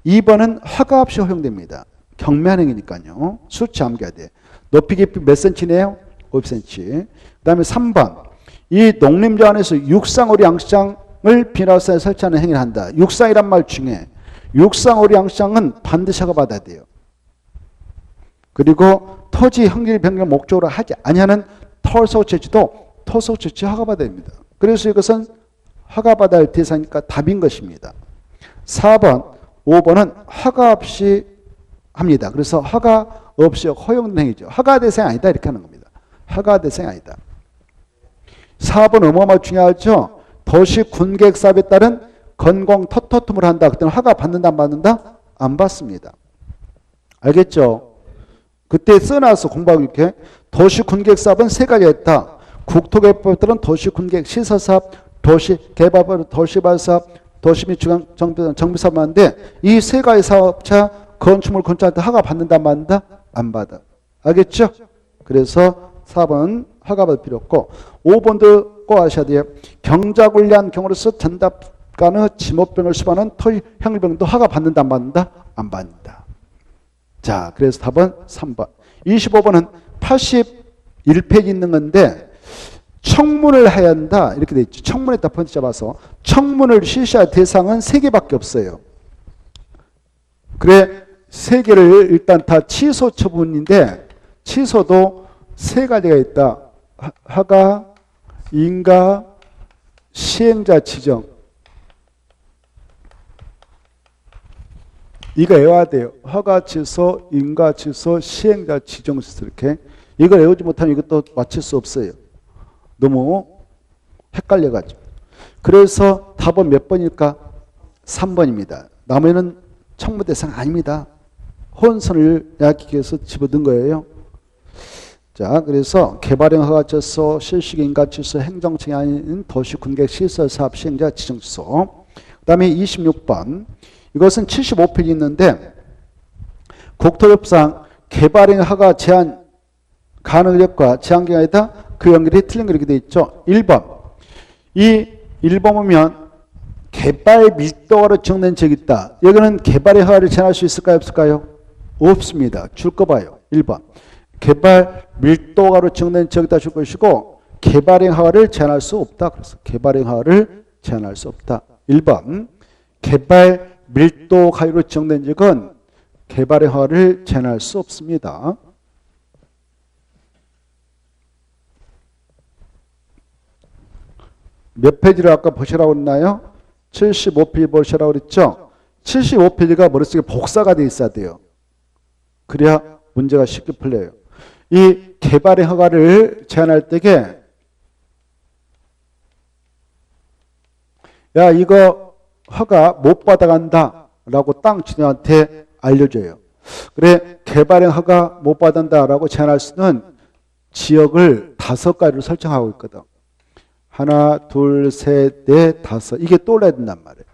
2번은 허가 없이 허용됩니다. 경매한 행위니까요. 수치 암기해야 돼. 높이 깊이 몇 cm네요? 50cm. 그 다음에 3번. 이 농림조 안에서 육상오리 양식장을 비닐하우스에 설치하는 행위를 한다. 육상이란 말 중에 육상오리 양식장은 반드시 허가받아야 돼요. 그리고 토지 형질 변경 목적으로 하지 아니하는 토속 채취도 토속 채취 허가받아야 됩니다. 그래서 이것은 허가받아야 할 대상이니까 답인 것입니다. 4번, 5번은 허가 없이 합니다. 그래서 허가 없이 허용된 행위죠. 허가 대상이 아니다 이렇게 하는 겁니다. 허가 대상이 아니다. 4번 어마어마하게 중요하죠. 도시 군계획 사업에 따른 건공 터터툼을 한다. 그때는 허가 받는다 안 받는다? 안 받습니다. 알겠죠? 그때 써놔서 공부하고 이렇게 도시 군계획 사업은 세 가지가 있다. 국토개발법에 따른 도시 군계획 시설사업, 도시개발법, 도시발사업, 도시 및 중앙 정비사업만 하는데 이 세 가지 사업자 건축물 건축할 때 허가 받는다 안 받는다? 안 받아. 알겠죠? 그래서 4번 허가받을 필요 없고 5번도 꼭 아셔야 돼요. 경작불리한 경우로서 전답간의 지목병을 수반하는 토형일병도 허가 받는다 안 받는다? 안 받는다. 자, 그래서 답은 3번. 25번은 81페이지 있는 건데 청문을 해야 한다 이렇게 돼 있죠. 청문에다 포인트 잡아서 청문을 실시할 대상은 3개밖에 없어요. 그래 3개를 일단 다 취소 처분인데 취소도 3가지가 있다. 허가, 인가, 시행자 지정. 이거 외워야 돼요. 허가 취소, 인가 취소, 시행자 지정 취소 이렇게. 이걸 외우지 못하면 이것도 맞출 수 없어요. 너무 헷갈려가지고. 그래서 답은 몇 번일까? 3번입니다. 나머지는 청문 대상 아닙니다. 혼선을 야기하기 위해서 집어든 거예요. 자, 그래서 개발형 허가 취소, 실시기 인가 취소, 행정청이 아닌 도시 군계획 시설 사업 시행자 지정 취소. 그 다음에 26번. 이것은 75페이지 있는데 국토법상 개발형 허가 제한 가능력과 제한기간이 있다. 그 연결이 틀린 거 이렇게 돼 있죠. 1번. 이 1번 보면 개발 밀도가로 정된 지역이 있다. 여기는 개발의 허가를 제한할 수 있을까요? 없을까요? 없습니다. 줄 거 봐요. 1번. 개발 밀도가로 정된 지역이다 줄 것이고 개발행 허가를 제한할 수 없다. 그래서 개발행 허가를 제한할 수 없다. 1번 개발 밀도 가율로 지정된 지역은 개발행 허가를 제한할 수 없습니다. 몇 페이지를 아까 보시라고 했나요? 75페이지 보시라고 그랬죠? 75페이지가 머릿속에 복사가 돼 있어야 돼요. 그래야 문제가 쉽게 풀려요. 이 개발의 허가를 제한할 때에 야 이거 허가 못 받아간다 라고 땅 주인한테 알려줘요. 그래 개발의 허가 못 받는다 라고 제한할 수는 지역을 5가지로 설정하고 있거든. 하나, 둘, 셋, 넷, 다섯. 이게 떠올라야 된단 말이에요.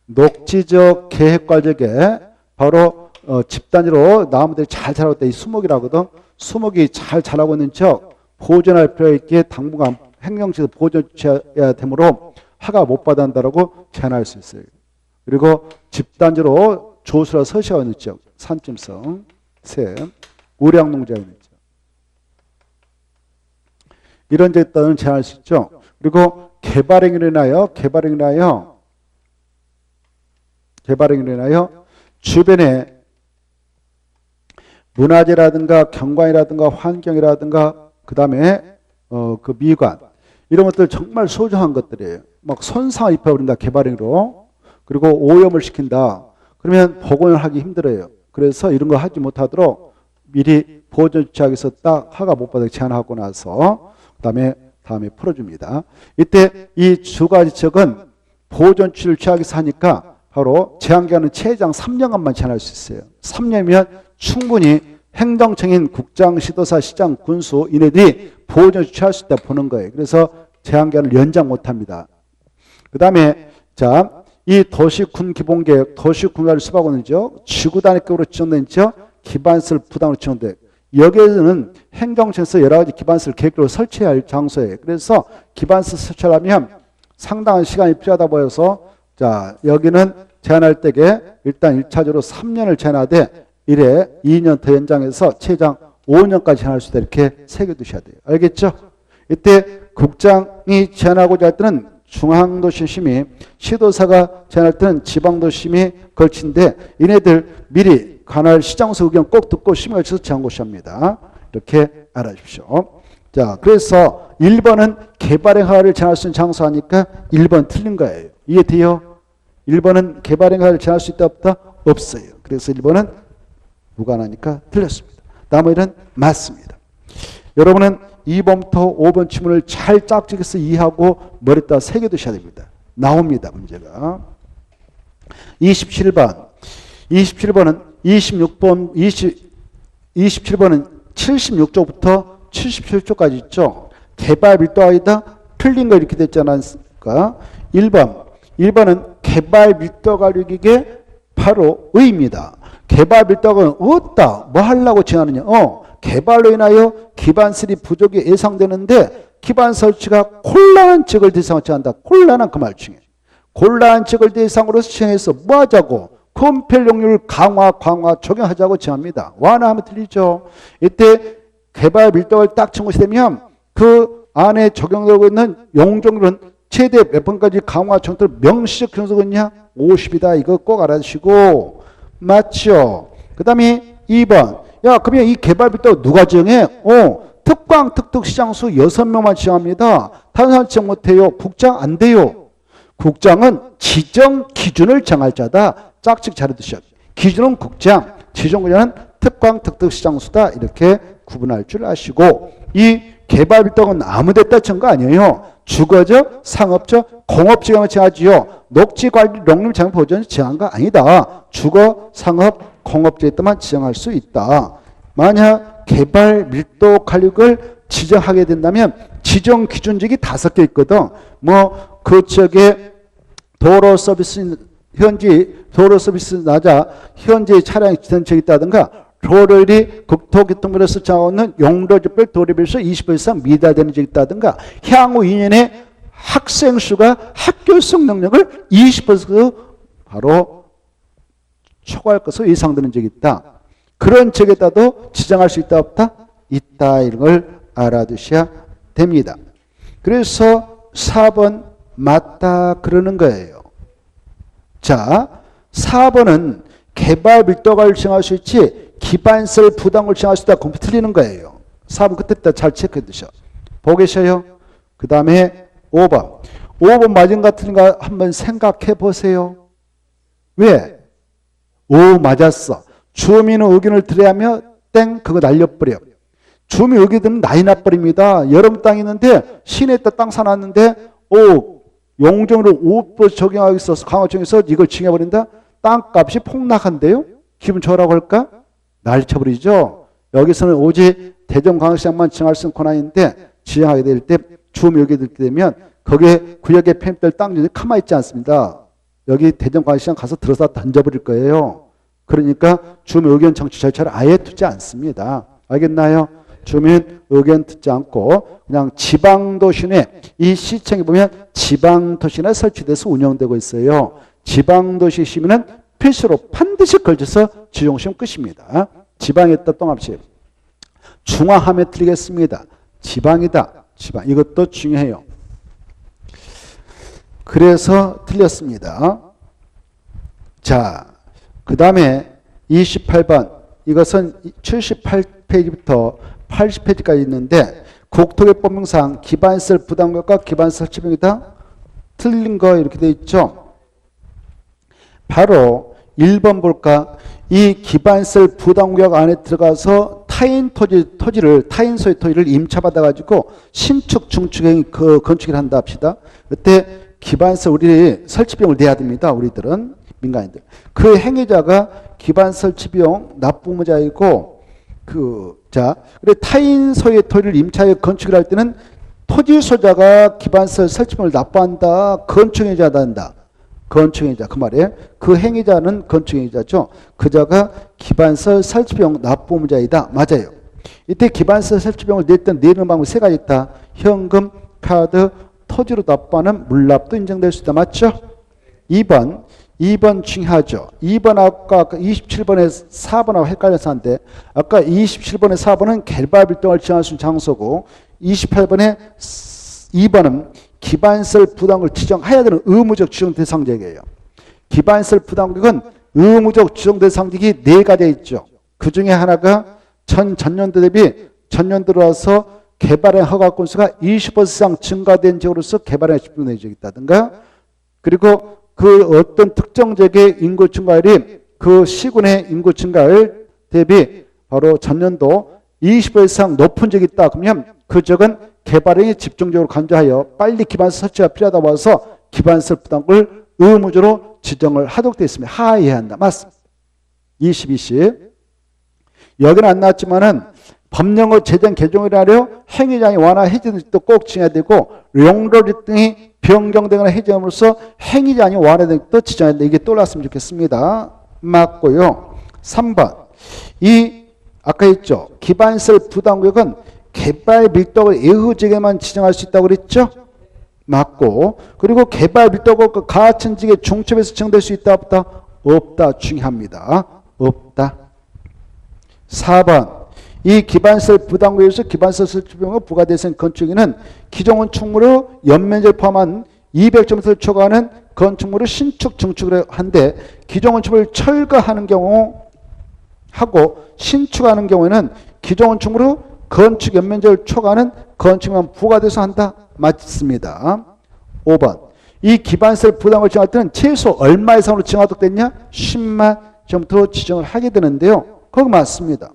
녹지적 계획관리에 바로 집단위로 나무들이 잘 자라고 있다. 이 수목이라거든. 수목이 잘 자라고 있는 지역 보존할 필요 있기에 당분간 행정지에서 보존 취해야 되므로 허가 못 받는다라고 제한할 수 있어요. 그리고 집단지로 조수라 서시가 있는 지역, 산짐성, 새, 우량농지가 있는 지역. 이런 데 따른 제한할 수 있죠. 그리고 개발행위로 인하여 주변에 문화재라든가 경관이라든가 환경이라든가 그 다음에 그 미관 이런 것들 정말 소중한 것들이에요. 막 손상을 입혀버린다 개발행위로. 그리고 오염을 시킨다. 그러면 복원을 하기 힘들어요. 그래서 이런 거 하지 못하도록 미리 보존 조치하기서 딱 허가 못 받게 제한하고 나서 다음에 풀어줍니다. 이때 이 두 가지 지역은 보존 조치를 취하기 위해서 하니까 바로 제한기간은 최장 3년간만 제한할 수 있어요. 3년이면 충분히 행정청인 국장, 시도사, 시장, 군수 이네들이 보존 조치할 수 있다 보는 거예요. 그래서 제한기간을 연장 못합니다. 그 다음에 이 도시군 기본계획, 도시군관리 수박원은죠 지구단위급으로 지정된 지역 기반시설 부담으로 지정돼. 여기에는 행정청에서 여러 가지 기반시설 계획으로 설치해야 할 장소예요. 그래서 기반시설 설치하려면 상당한 시간이 필요하다 보여서 여기는 제한할 때에 일단 1차적으로 3년을 제한하되 1회 2년 더 연장해서 최장 5년까지 제한할 수 있다. 이렇게 새겨두셔야 돼요. 알겠죠? 이때 국장이 제한하고자 할 때는 중앙도시심의, 시도사가 제한할 때는 지방도시심이 걸친데 이네들 미리 관할 시장소 의견 꼭 듣고 심의를 쳐서 제한고시합니다. 이렇게 알아주십시오. 그래서 1번은 개발행 허가를 제한할 수 있는 장소 하니까 1번 틀린 거예요. 이해돼요? 1번은 개발행 허가를 제한할 수 있다 없다? 없어요. 그래서 1번은 무관하니까 틀렸습니다. 나머지는 맞습니다. 여러분은 2번부터 5번 지문을 잘 짝짓해서 이해하고 머리에다 새겨두셔야 됩니다. 나옵니다. 문제가. 27번은 27번은 76조부터 77조까지 있죠. 개발 밀도가이다 틀린 거 이렇게 됐지 않습니까? 1번은 개발 밀도 가격이 바로 의입니다. 개발 밀도가 없다. 뭐 하려고 정하느냐? 개발로 인하여 기반시설이 부족이 예상되는데 기반 설치가 곤란한 지역을 대상으로 정한다. 곤란한 그 말중에. 곤란한 지역을 대상으로 정해서 뭐 하자고? 건폐용률 강화 적용하자고 정합니다. 완화하면 틀리죠. 이때 개발 밀도를 딱 정것이 되면 그 안에 적용되고 있는 용적률은 최대 몇 번까지 강화 정도를 명시적 정석은요 50이다. 이거 꼭 알아두시고 맞죠? 그 다음에 2번. 그러면 이 개발 밀도 누가 정해? 특광 특특시장수 6명만 지정합니다. 다른 사람 지정 못해요. 국장 안 돼요. 국장은 지정 기준을 정할 자다. 짝짓 잘 해두셔. 기준은 국장, 지정구자는 특광 특특시장수다. 이렇게 구분할 줄 아시고 이 개발 밀도는 아무 데다 정한 거 아니에요. 주거적, 상업적, 공업지역을 정하지요. 녹지관리, 농림, 장비 보존을 정한 거 아니다. 주거, 상업, 공업지역에만 지정할 수 있다. 만약 개발 밀도 가격을 지정하게 된다면 지정 기준지역이 5개 있거든. 그 지역에 도로 서비스 낮아 현재 차량이 지정 지역이 있다든가 도로율이 국토교통부에서 정하는 용도지별 도로비에서 20% 이상 미달되는 지역이 있다든가 향후 2년에 학생 수가 학교성 능력을 20% 바로 초과할 것으로 예상되는 지역이 있다. 그런 지역에다도 지정할 수 있다 없다? 있다. 이런 걸 알아두셔야 됩니다. 그래서 4번 맞다 그러는 거예요. 자, 4번은 개발 밀도를 정할 수 있지 기반설 부담을 정할 수 있다. 그럼 틀리는 거예요. 4번 그때 잘 체크해 두셔. 보고 계셔요? 그 다음에 5번. 5번 맞은가 틀린가 한번 생각해 보세요. 왜? 오, 맞았어. 주민의 의견을 들어야면 땡, 그거 날려버려. 주민 의견 들으면 난리 나버립니다. 여름 땅 있는데 시내에 땅 사놨는데 오, 용적으로 5% 적용하고 있어서 강화청에서 이걸 징해버린다? 땅값이 폭락한대요? 기분 좋으라고 할까? 난리 쳐버리죠. 여기서는 오직 대전광역시장만 징할 수 있는 권한인데 지정하게 될 때 주민 의견이 들게 되면 거기에 구역에 편입될 땅들이 가만히 있지 않습니다. 여기 대전광역시장 가서 들어서 던져버릴 거예요. 그러니까 주민 의견 청취 절차를 아예 두지 않습니다. 알겠나요? 주민 의견 듣지 않고 그냥 지방도시 내 이 시청에 보면 지방도시 내 설치돼서 운영되고 있어요. 지방도시 시민은 필수로 반드시 걸쳐서 지정시험 끝입니다. 지방에 있다 똥합시 중화하면 틀리겠습니다. 지방이다. 지방. 이것도 중요해요. 그래서 틀렸습니다. 자, 그 다음에 28번. 이것은 78페이지부터 80페이지까지 있는데 국토개법령상 기반설 부담금과 기반설 설치비용이다. 틀린 거 이렇게 돼 있죠. 바로 1번 볼까? 이 기반설 부담구역 안에 들어가서 타인 토지를 타인 소유 토지를 임차받아가지고 신축 중축행 그 건축을 한다 합시다. 그때 기반설 우리 설치비용을 내야 됩니다. 우리들은 민간인들. 그 행위자가 기반 설치비용 납부의무자이고 그래 타인 소유의 토지를 임차하여 건축을 할 때는 토지 소유자가 기반설 설치비용을 납부한다. 건축행위자다 한다. 건축행위자 그 말이에요. 그 행위자는 건축행위자죠. 그자가 기반설 설치비용 납부의무자이다. 맞아요. 이때 기반설 설치비용을 낼 때 내는 방법이 세 가지 있다. 현금, 카드, 토지로 납부하는 물납도 인정될 수 있다. 맞죠? 2번 중요하죠. 2번 아까 27번에 4번하고 헷갈려서 하는데 아까 27번에 4번은 개발빌딩을 지정할 수 있는 장소고 28번에 2번은 기반설 부담을 지정해야 되는 의무적 지정 대상지역이에요. 기반설 부담국은 의무적 지정 대상지역이 4가지 있죠. 그 중에 하나가 전년도 대비 전년 들어와서 개발의 허가 건수가 20% 이상 증가된 지역으로서 개발의 집중된 지역이 있다든가 그리고 그 어떤 특정 지역의 인구 증가율이 그 시군의 인구 증가율 대비 바로 전년도 20% 이상 높은 지역이 있다. 그러면 그 지역은 개발에 집중적으로 간주하여 빨리 기반설 설치가 필요하다고 해서 기반설 부담을 의무적으로 지정을 하도록 되어 있습니다. 하해야 한다. 맞습니다. 22시. 여기는 안 나왔지만은 법령의 제정 개정을 하려 행위장이 완화 해제도 꼭 지정해야 되고 용도리 등이 변경되거나 해제함으로써 행위장이 완화된 것도 지정해야 된다. 이게 떠올랐으면 좋겠습니다. 맞고요. 3번. 이 아까 있죠. 기반설 부담구역은 개발 밀도가 예후지역에만 지정할 수 있다고 그랬죠? 맞고 그리고 개발 밀도가 가하천 지역의 중첩에서 지정될 수 있다 없다? 없다. 중요합니다. 없다. 4번. 이 기반설 부담구역에서 기반설 설치비용의 부과대상 건축에는 기존 건축물의 연면적을 포함한 200점에서 초과하는 건축물을 신축 증축을 한데 기존 건축물을 철거하는 경우 하고 신축하는 경우에는 기존 건축물의 건축 연면적을 초과하는 건축만 부과돼서 한다. 맞습니다. 5번. 이 기반설 부담을 지정할 때는 최소 얼마 이상으로 지정하도록 됐냐? 10만 점부터 지정을 하게 되는데요. 그거 맞습니다.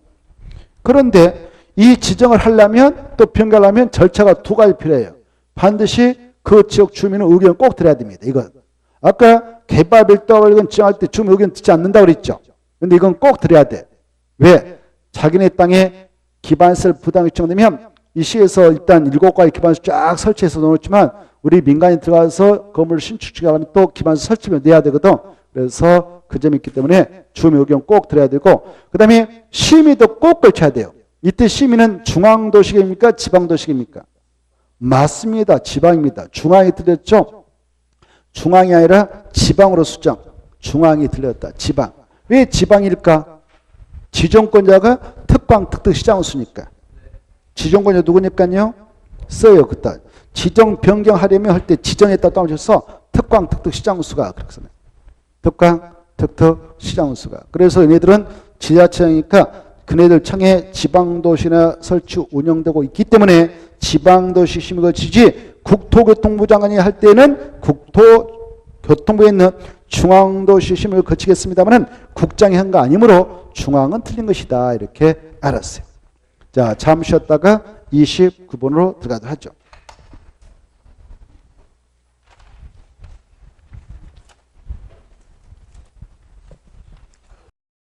그런데 이 지정을 하려면 또 변경하려면 절차가 2가지 필요해요. 반드시 그 지역 주민의 의견을 꼭 들어야 됩니다. 이건 아까 개발 밀도를 지정할 때 주민 의견 듣지 않는다고 그랬죠. 근데 이건 꼭 들어야 돼. 왜? 자기네 땅에 기반설 부담이 지정되면 이 시에서 일단 7가지 기반설 쫙 설치해서 놓았지만 우리 민간이 들어가서 건물을 신축하려면 또 기반설 설치면 내야 되거든. 그래서 그 점이 있기 때문에 주민 의견 꼭 들어야 되고 그 다음에 시민도 꼭 걸쳐야 돼요. 이때 시민은 중앙도시입니까? 지방도시입니까? 맞습니다. 지방입니다. 중앙이 틀렸죠? 중앙이 아니라 지방으로 수정. 중앙이 틀렸다. 지방. 왜 지방일까? 지정권자가 특광 특특시장을 쓰니까. 지정권자 누구니까요? 써요. 그따. 지정 변경하려면 할 때 지정했다 또 하셔서 특광 특특 시장수가 그렇게 써요. 특광 특특 시장수가. 그래서 얘네들은 지자체니까 그네들 청에 지방도시나 설치 운영되고 있기 때문에 지방도시 심의 거치지 국토교통부 장관이 할 때는 국토교통부에 있는 중앙도시 심의를 거치겠습니다만은 국장이 한 거 아니므로 중앙은 틀린 것이다. 이렇게 알았어요. 자, 잠시 쉬었다가 29번으로 들어가도록 하죠.